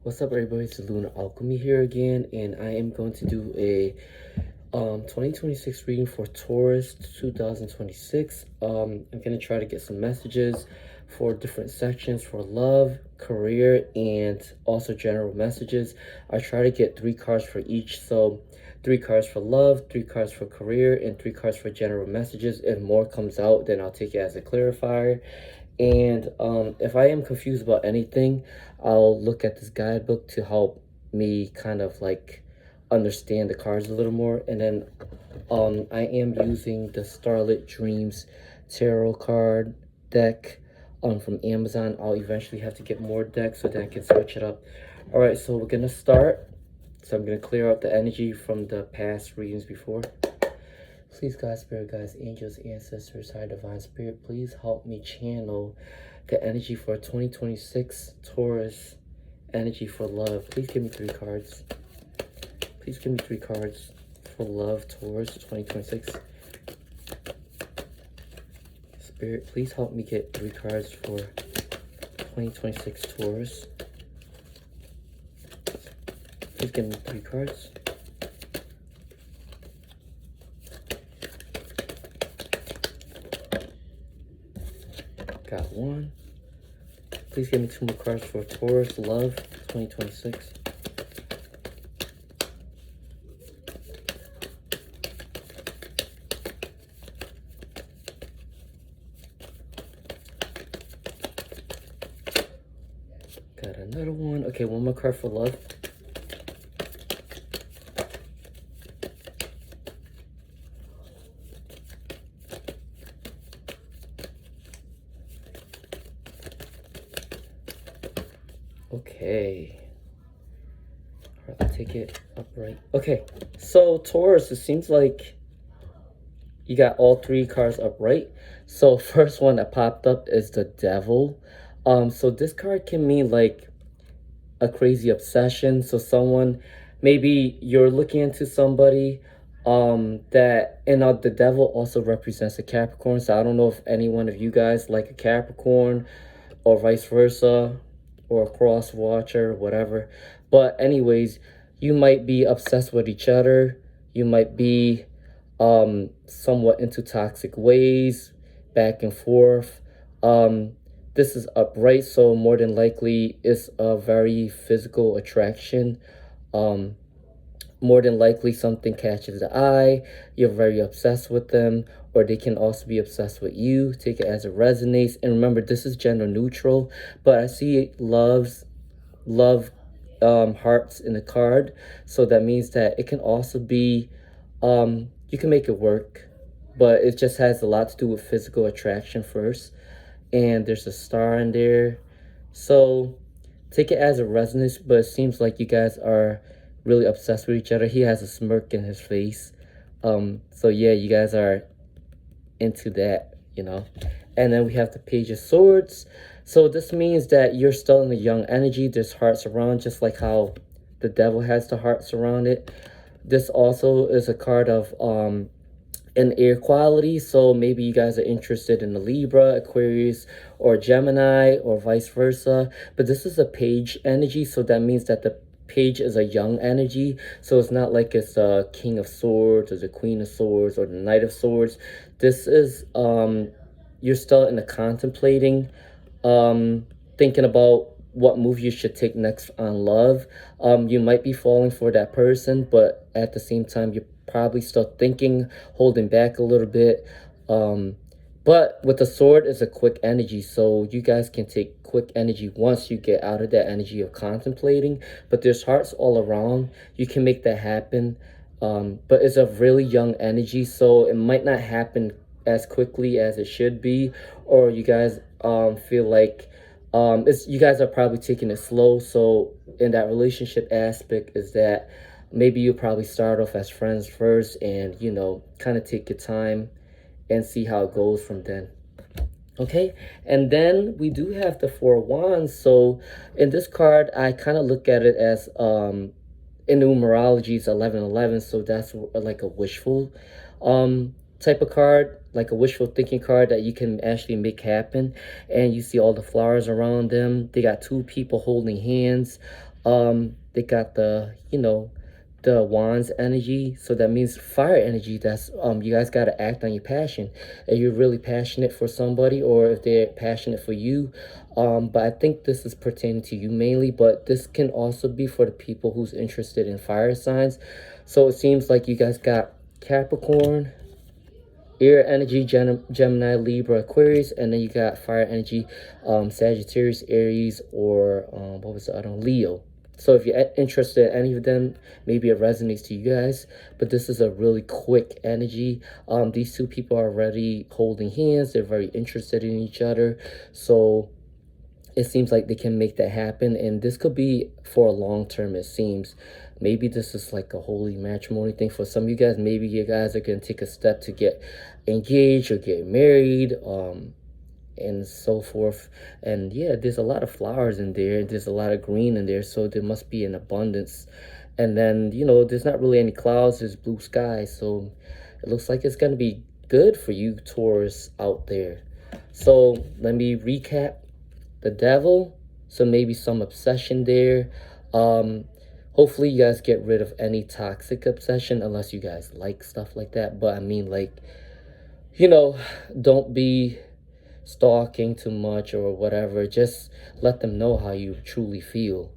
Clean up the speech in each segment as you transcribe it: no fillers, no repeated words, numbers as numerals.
What's up, everybody? It's Lunar Alchemy here again, and I am going to do a 2026 reading for Taurus 2026. I'm gonna try to get some messages for different sections for love, career, and also general messages. I try to get 3 cards for each, so 3 cards for love, 3 cards for career, and 3 cards for general messages. If more comes out, then I'll take it as a clarifier. And if I am confused about anything, I'll look at this guidebook to help me kind of like understand the cards a little more. And then I am using the Starlit Dreams tarot card deck from Amazon. I'll eventually have to get more decks so that I can switch it up. All right, so we're gonna start. So I'm gonna clear out the energy from the past readings before. Please, God, Spirit guides, angels, ancestors, high divine spirit, please help me channel the energy for 2026 Taurus energy for love. Please give me 3 cards. Please give me 3 cards for love, Taurus 2026. Spirit, please help me get 3 cards for 2026 Taurus. Please give me 3 cards. Got 1. Please give me 2 more cards for Taurus love 2026. Got another one. Okay, 1 more card for love. Okay. All right, I'll take it upright. Okay, so Taurus, it seems like you got all 3 cards upright. So first one that popped up is the Devil. So this card can mean like a crazy obsession. So someone, maybe you're looking into somebody that, and the Devil also represents a Capricorn. So I don't know if any one of you guys like a Capricorn or vice versa, or a cross watcher, whatever. But anyways, you might be obsessed with each other. You might be somewhat into toxic ways, back and forth. This is upright, so more than likely it's a very physical attraction. More than likely something catches the eye, you're very obsessed with them, or they can also be obsessed with you. Take it as it resonates. And remember, this is gender neutral, but I see love hearts in the card, so that means that it can also be you can make it work, but it just has a lot to do with physical attraction first. And there's a star in there, so take it as it resonates. But it seems like you guys are really obsessed with each other. He has a smirk in his face. So yeah, you guys are into that, you know. And then we have the Page of Swords. So this means that you're still in the young energy. There's hearts around, just like how the Devil has the hearts around it. This also is a card of an air quality, so maybe you guys are interested in the Libra, Aquarius, or Gemini, or vice versa. But this is a page energy, so that means that the page is a young energy. So it's not like it's a King of Swords or the Queen of Swords or the Knight of Swords. This is you're still in the contemplating, thinking about what move you should take next on love. You might be falling for that person, but at the same time you're probably still thinking, holding back a little bit. But with the sword, it's a quick energy, so you guys can take quick energy once you get out of that energy of contemplating. But there's hearts all around. You can make that happen. But it's a really young energy, so it might not happen as quickly as it should be, or you guys feel like you guys are probably taking it slow. So in that relationship aspect is that maybe you probably start off as friends first, and you know, kind of take your time and see how it goes from then. Okay, and then we do have the Four of Wands. So in this card, I kind of look at it as in numerology is 1111, so that's like a wishful type of card, like a wishful thinking card that you can actually make happen. And you see all the flowers around them. They got 2 people holding hands. They got the, the wands energy. So that means fire energy. That's you guys got to act on your passion. If you're really passionate for somebody, or if they're passionate for you. But I think this is pertaining to you mainly, but this can also be for the people who's interested in fire signs. So it seems like you guys got Capricorn, air energy, Gemini, Libra, Aquarius, and then you got fire energy, Sagittarius, Aries, or what was the other one? Leo. So if you're interested in any of them, maybe it resonates to you guys. But this is a really quick energy. These two people are already holding hands. They're very interested in each other. So it seems like they can make that happen, and this could be for a long term. It seems maybe this is like a holy matrimony thing for some of you guys. Maybe you guys are going to take a step to get engaged or get married, and so forth. And yeah, there's a lot of flowers in there, there's a lot of green in there, so there must be an abundance. And then, there's not really any clouds, there's blue sky, so it looks like it's going to be good for you Taurus out there. So let me recap. The devil, so maybe some obsession there. Hopefully you guys get rid of any toxic obsession, unless you guys like stuff like that. But I mean, like, don't be stalking too much or whatever. Just let them know how you truly feel,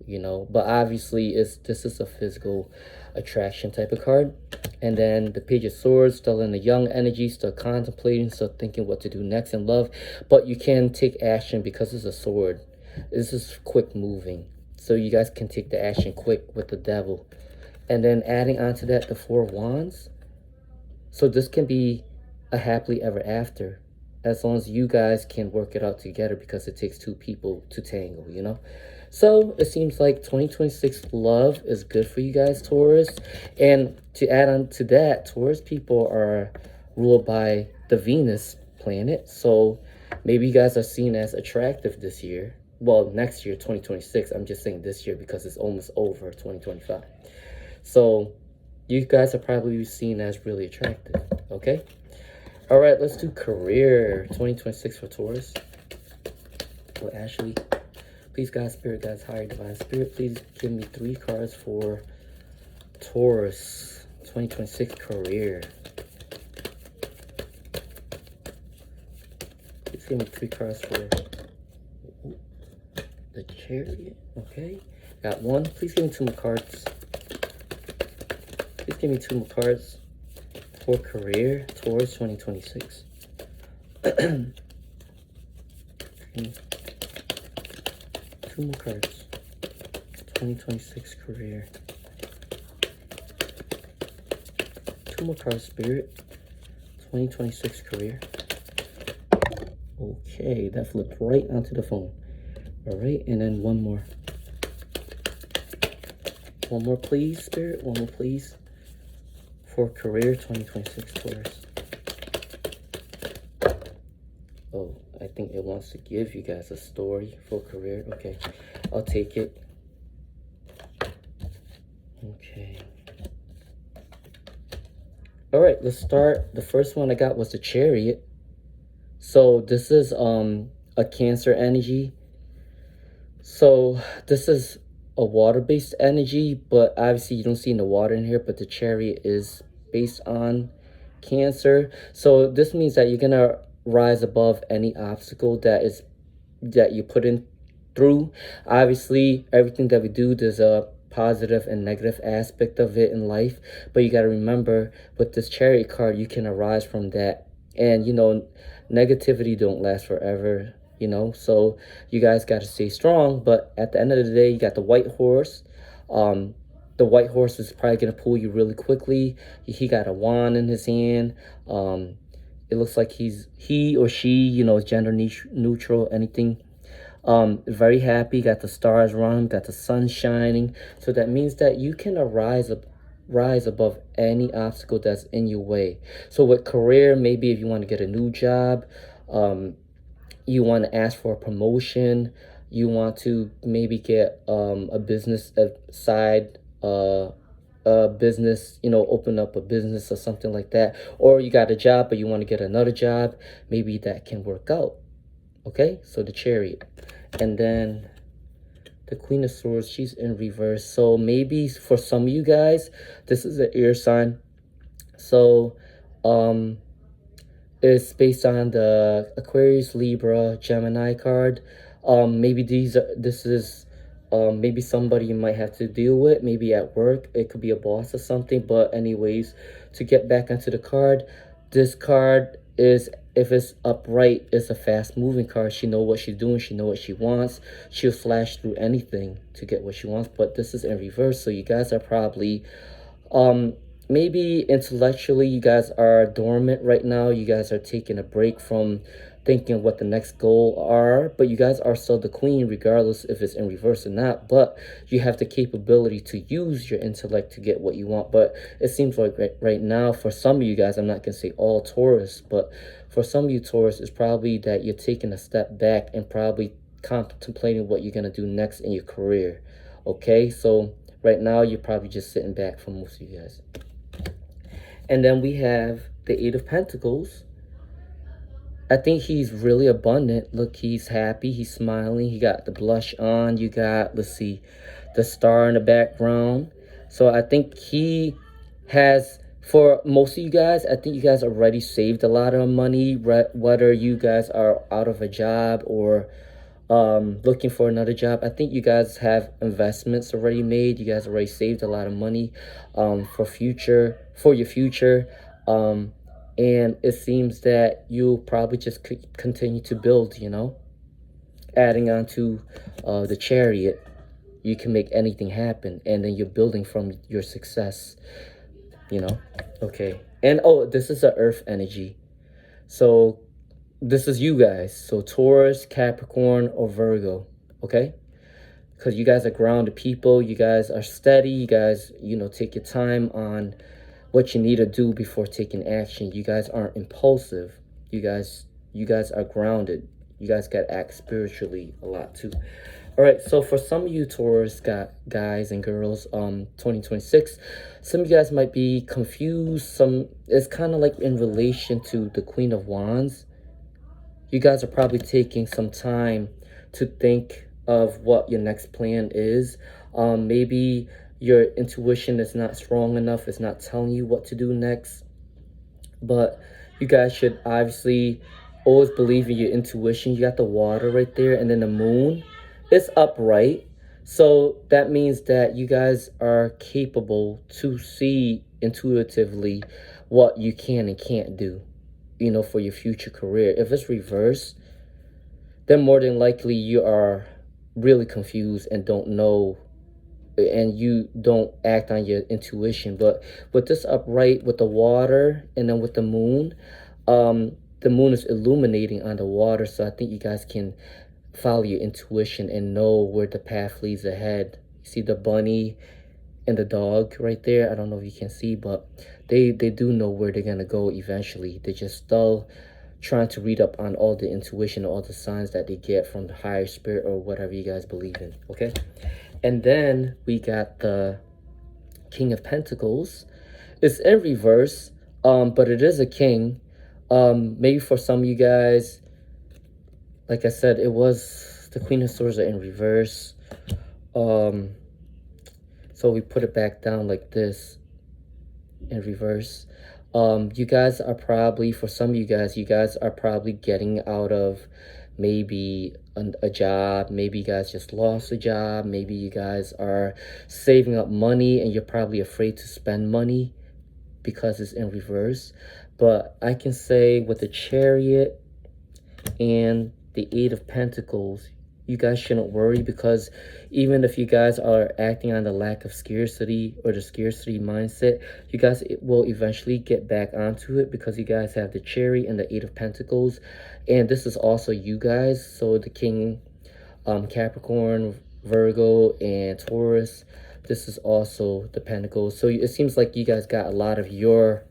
but obviously this is a physical attraction type of card. And then the Page of Swords, still in the young energy, still contemplating, still thinking what to do next in love. But you can take action because it's a sword. This is quick moving, so you guys can take the action quick with the devil. And then adding on to that, the Four of Wands. So this can be a happily ever after, as long as you guys can work it out together, because it takes two people to tangle. So it seems like 2026 love is good for you guys, Taurus. And to add on to that, Taurus people are ruled by the Venus planet. So maybe you guys are seen as attractive this year. Well, next year, 2026. I'm just saying this year because it's almost over, 2025. So you guys are probably seen as really attractive, okay? All right, let's do career 2026 for Taurus. Well, Ashley, please, God, Spirit, God's higher divine Spirit, please give me 3 cards for Taurus 2026 career. Please give me 3 cards for the Chariot. Okay, got 1. Please give me 2 more cards. Please give me 2 more cards for career Taurus 2026. 2 more cards. 2026 career. 2 more cards, Spirit. 2026 career. Okay, that flipped right onto the phone. All right, and then 1 more. 1 more, please, Spirit. 1 more, please. For career 2026 Taurus. Oh, I think it wants to give you guys a story for career. Okay, I'll take it. Okay. All right, let's start. The first one I got was the Chariot. So this is a Cancer energy. So this is a water-based energy, but obviously you don't see the water in here, but the Chariot is based on Cancer. So this means that you're gonna rise above any obstacle that you put in through. Obviously, everything that we do, there's a positive and negative aspect of it in life, but you got to remember, with this Chariot card, you can arise from that. And negativity don't last forever, so you guys got to stay strong. But at the end of the day, you got the white horse. The white horse is probably going to pull you really quickly. He got a wand in his hand. It looks like he or she, gender neutral, anything. Very happy, got the stars around him, got the sun shining. So that means that you can rise above any obstacle that's in your way. So with career, maybe if you want to get a new job, you want to ask for a promotion, you want to maybe get a business side, a business, open up a business or something like that. Or you got a job, but you want to get another job, maybe that can work out. Okay, so the Chariot. And then The Queen of Swords, she's in reverse. So maybe for some of you guys, this is an air sign. So it's based on the Aquarius, Libra, Gemini card. Maybe this is maybe somebody you might have to deal with, maybe at work. It could be a boss or something. But anyways, to get back onto the card, this card is, if it's upright, it's a fast moving card. She know what she's doing, she know what she wants. She'll slash through anything to get what she wants. But this is in reverse, so you guys are probably um maybe intellectually you guys are dormant right now. You guys are taking a break from thinking what the next goal are, but you guys are still the queen regardless if it's in reverse or not. But you have the capability to use your intellect to get what you want. But it seems like right now, for some of you guys, I'm not gonna say all Taurus, but for some of you Taurus, it's probably that you're taking a step back and probably contemplating what you're gonna do next in your career. Okay, so right now you're probably just sitting back for most of you guys. And then we have the Eight of Pentacles. I think he's really abundant. Look, he's happy, he's smiling, he got the blush on. You got, let's see, the star in the background. So I think he has, for most of you guys, I think you guys already saved a lot of money, whether you guys are out of a job or looking for another job. I think you guys have investments already made. You guys already saved a lot of money for your future. And it seems that you'll probably just continue to build, you know, adding on to the Chariot. You can make anything happen, and then you're building from your success, you know. Okay, and oh, this is a earth energy, so this is you guys. So Taurus, Capricorn, or Virgo. Okay, because you guys are grounded people. You guys are steady. You guys, you know, take your time on what you need to do before taking action. You guys aren't impulsive. You guys are grounded. You guys got to act spiritually a lot too. All right, so for some of you Taurus guys and girls, 2026, some of you guys might be confused. It's kind of like in relation to the Queen of Wands. You guys are probably taking some time to think of what your next plan is. Maybe your intuition is not strong enough. It's not telling you what to do next. But you guys should obviously always believe in your intuition. You got the water right there, and then the moon is upright. So that means that you guys are capable to see intuitively what you can and can't do, you know, for your future career. If it's reversed, then more than likely you are really confused and don't know, and you don't act on your intuition. But with this upright, with the water, and then with the moon is illuminating on the water. So I think you guys can follow your intuition and know where the path leads ahead. You see the bunny and the dog right there? I don't know if you can see, but they do know where they're gonna go eventually. They're just still trying to read up on all the intuition, all the signs that they get from the higher spirit or whatever you guys believe in. Okay, and then we got the King of Pentacles. It's in reverse, but it is a king. Maybe for some of you guys, like I said, it was the Queen of Swords are in reverse. So we put it back down like this in reverse. You guys are probably, for some of you guys are probably getting out of maybe a job. Maybe you guys just lost a job. Maybe you guys are saving up money and you're probably afraid to spend money because it's in reverse. But I can say with the Chariot and the Eight of Pentacles, you guys shouldn't worry, because even if you guys are acting on the lack of scarcity or the scarcity mindset, you guys will eventually get back onto it, because you guys have the Chariot and the Eight of Pentacles. And this is also you guys. So the King, Capricorn, Virgo, and Taurus, this is also the Pentacles. So it seems like you guys got a lot of your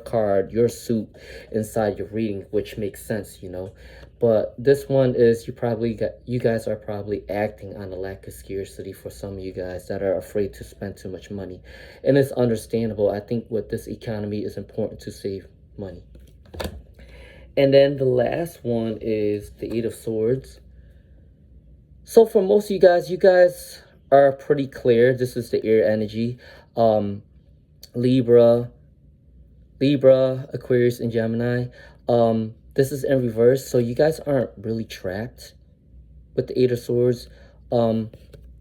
card, your suit inside your reading, which makes sense, you know. But this one is, you guys are probably acting on a lack of scarcity for some of you guys that are afraid to spend too much money. And it's understandable. I think with this economy, it's important to save money. And then the last one is the Eight of Swords. So for most of you guys are pretty clear. This is the air energy. Um, Libra, Aquarius, and Gemini. This is in reverse, so you guys aren't really trapped with the Eight of Swords. Um,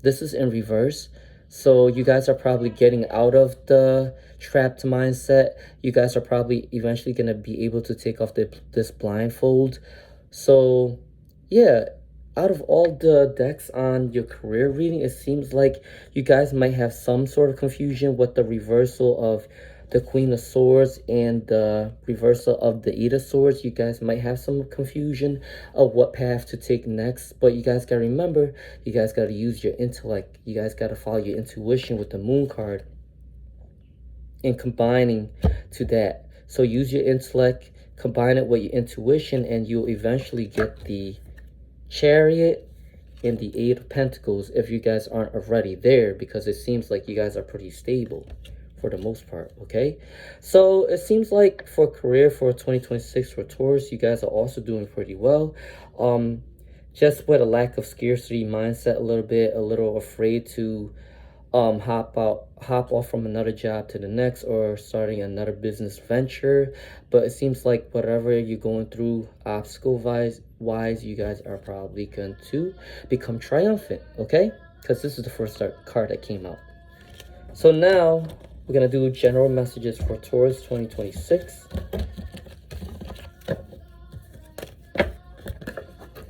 this is in reverse, so you guys are probably getting out of the trapped mindset. You guys are probably eventually gonna be able to take off this blindfold. So, yeah, out of all the decks on your career reading, it seems like you guys might have some sort of confusion with the reversal of the Queen of Swords and the reversal of the Eight of Swords. You guys might have some confusion of what path to take next, but you guys gotta remember, you guys gotta use your intellect. You guys gotta follow your intuition with the Moon card and combining to that. So use your intellect, combine it with your intuition, and you'll eventually get the Chariot and the Eight of Pentacles if you guys aren't already there, because it seems like you guys are pretty stable for the most part, okay? So it seems like for career for 2026 for Taurus, you guys are also doing pretty well. Just with a lack of scarcity mindset, a little afraid to hop off from another job to the next, or starting another business venture. But it seems like whatever you're going through obstacle wise, you guys are probably going to become triumphant, okay? Because this is the first card that came out. So now we're gonna do general messages for Taurus 2026.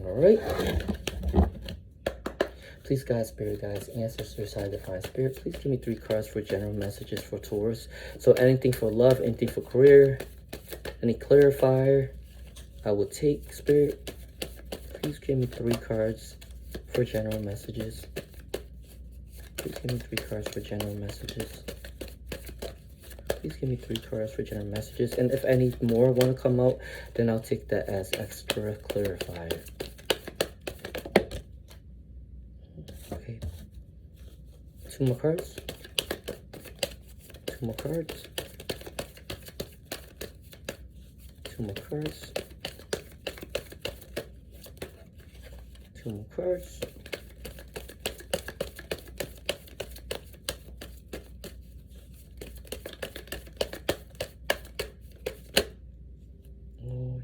All right. Please, God, Spirit guides, ancestors, high divine spirit, please give me 3 cards for general messages for Taurus. So anything for love, anything for career, any clarifier, I will take. Spirit, please give me 3 cards for general messages. Please give me 3 cards for general messages. Please give me 3 cards for general messages. And if any more want to come out, then I'll take that as extra clarifier. Okay. 2 more cards. 2 more cards. 2 more cards. 2 more cards. Oh,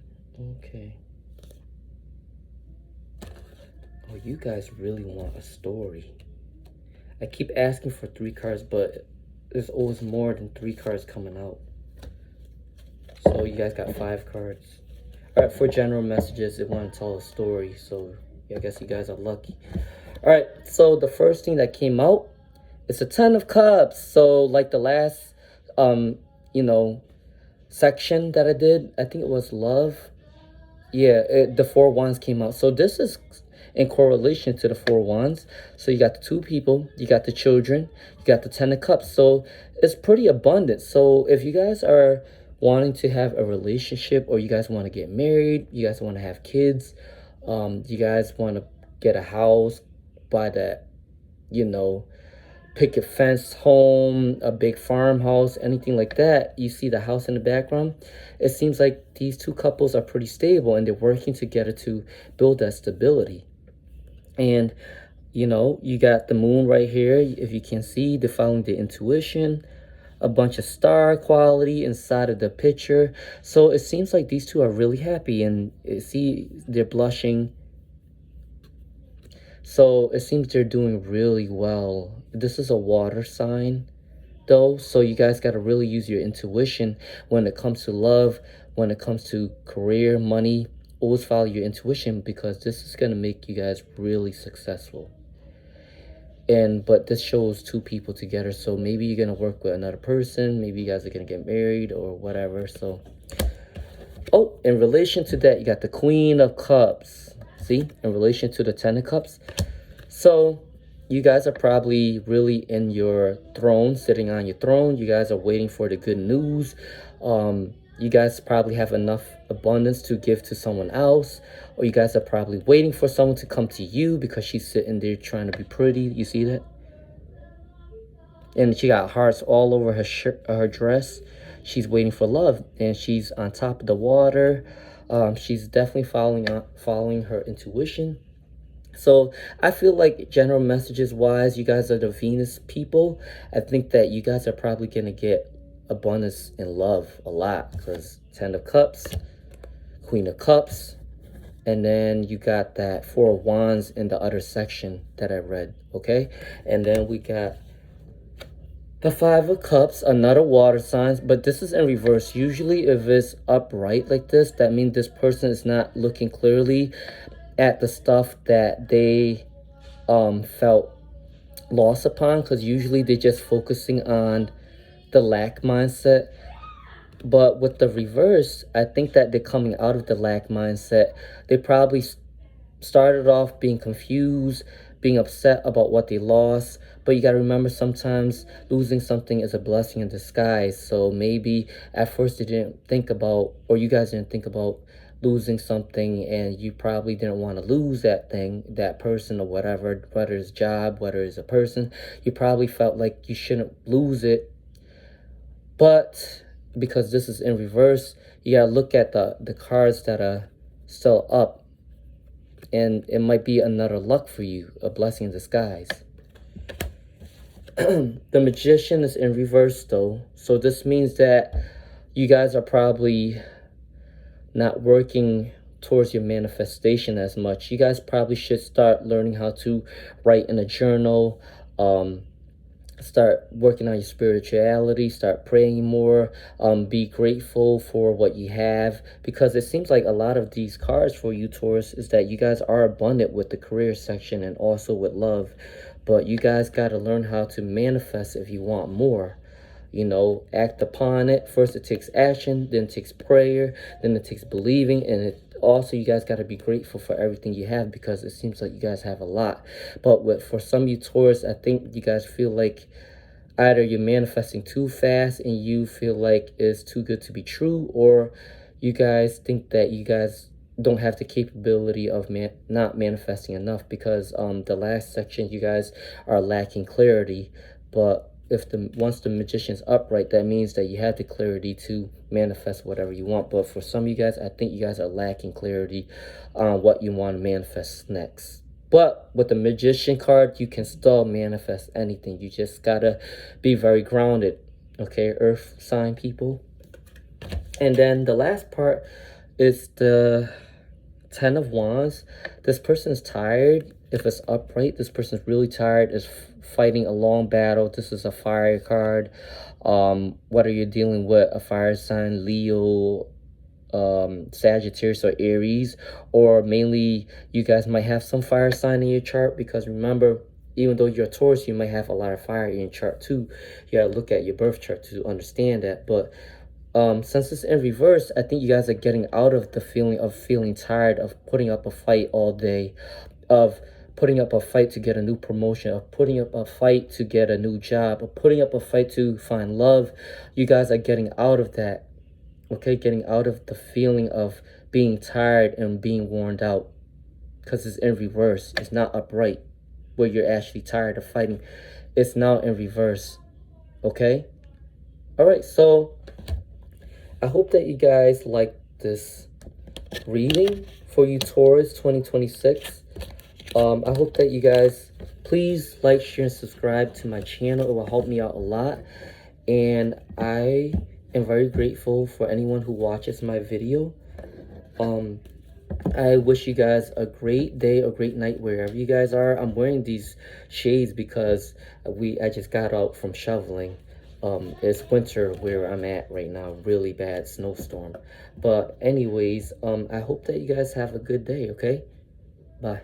okay. Oh, you guys really want a story. I keep asking for 3 cards, but there's always more than 3 cards coming out. So you guys got 5 cards. All right, for general messages, they want to tell a story. So yeah, I guess you guys are lucky. All right, so the first thing that came out is a 10 of Cups. So like the last, you know, section that I did, I think it was love. Yeah, the 4 wands came out. So this is in correlation to the 4 wands. So you got the 2 people, you got the children, you got the 10 of Cups. So it's pretty abundant. So if you guys are wanting to have a relationship, or you guys want to get married, you guys want to have kids, you guys want to get a house, buy that, you know, picket fence home, a big farmhouse, anything like that. You see the house in the background. It seems like these 2 couples are pretty stable and they're working together to build that stability. And you know, you got the moon right here. If you can see, they're following the intuition, a bunch of star quality inside of the picture. So it seems like these 2 are really happy, and see, they're blushing. So it seems they're doing really well. This is a water sign though, so you guys got to really use your intuition when it comes to love, when it comes to career, money. Always follow your intuition, because this is going to make you guys really successful. But this shows 2 people together, so maybe you're going to work with another person, maybe you guys are going to get married or whatever. So oh, in relation to that, you got the Queen of Cups. See, in relation to the 10 of Cups. So you guys are probably really in your throne, sitting on your throne. You guys are waiting for the good news. You guys probably have enough abundance to give to someone else, or you guys are probably waiting for someone to come to you because she's sitting there trying to be pretty. You see that? And she got hearts all over her her dress. She's waiting for love, and she's on top of the water. She's definitely following her intuition. So I feel like general messages wise, you guys are the Venus people. I think that you guys are probably going to get abundance in love a lot, because 10 of Cups, Queen of Cups, and then you got that Four of Wands in the other section that I read, okay? And then we got the Five of Cups, another water signs, but this is in reverse. Usually if it's upright like this, that means this person is not looking clearly at the stuff that they felt lost upon, because usually they're just focusing on the lack mindset. But with the reverse, I think that they're coming out of the lack mindset. They probably started off being confused, being upset about what they lost. But you got to remember, sometimes losing something is a blessing in disguise. So maybe at first they didn't think about, or you guys didn't think about losing something, and you probably didn't want to lose that thing, that person, or whatever, whether it's job, whether it's a person. You probably felt like you shouldn't lose it. But because this is in reverse, you gotta look at the cards that are still up, and it might be another luck for you, a blessing in disguise. The Magician is in reverse though, so this means that you guys are probably not working towards your manifestation as much. You guys probably should start learning how to write in a journal, start working on your spirituality, start praying more, be grateful for what you have, because it seems like a lot of these cards for you, Taurus, is that you guys are abundant with the career section and also with love, but you guys got to learn how to manifest if you want more. You know, act upon it. First it takes action, then it takes prayer, then it takes believing, and it also, you guys got to be grateful for everything you have, because it seems like you guys have a lot. But for some of you Taurus, I think you guys feel like either you're manifesting too fast and you feel like it's too good to be true, or you guys think that you guys don't have the capability of not manifesting enough, because the last section you guys are lacking clarity. But if once the Magician's upright, that means that you have the clarity to manifest whatever you want. But for some of you guys, I think you guys are lacking clarity on what you want to manifest next. But with the Magician card, you can still manifest anything. You just gotta be very grounded, okay, earth sign people. And then the last part is the Ten of Wands. This person is tired. If it's upright, this person is really tired, is fighting a long battle. This is a fire card. Whether you're dealing with a fire sign, Leo, Sagittarius, or Aries, or mainly you guys might have some fire sign in your chart, because remember, even though you're a Taurus, you might have a lot of fire in your chart too. You gotta look at your birth chart to understand that. But since it's in reverse, I think you guys are getting out of the feeling of feeling tired of putting up a fight all day, of putting up a fight to get a new promotion, of putting up a fight to get a new job, of putting up a fight to find love. You guys are getting out of that, okay? Getting out of the feeling of being tired and being worn out, because it's in reverse. It's not upright where you're actually tired of fighting. It's now in reverse, okay? All right, so I hope that you guys like this reading for you Taurus 2026. I hope that you guys please like, share, and subscribe to my channel. It will help me out a lot. And I am very grateful for anyone who watches my video. I wish you guys a great day or great night wherever you guys are. I'm wearing these shades because I just got out from shoveling. It's winter where I'm at right now, really bad snowstorm. But anyways, I hope that you guys have a good day, okay? Bye.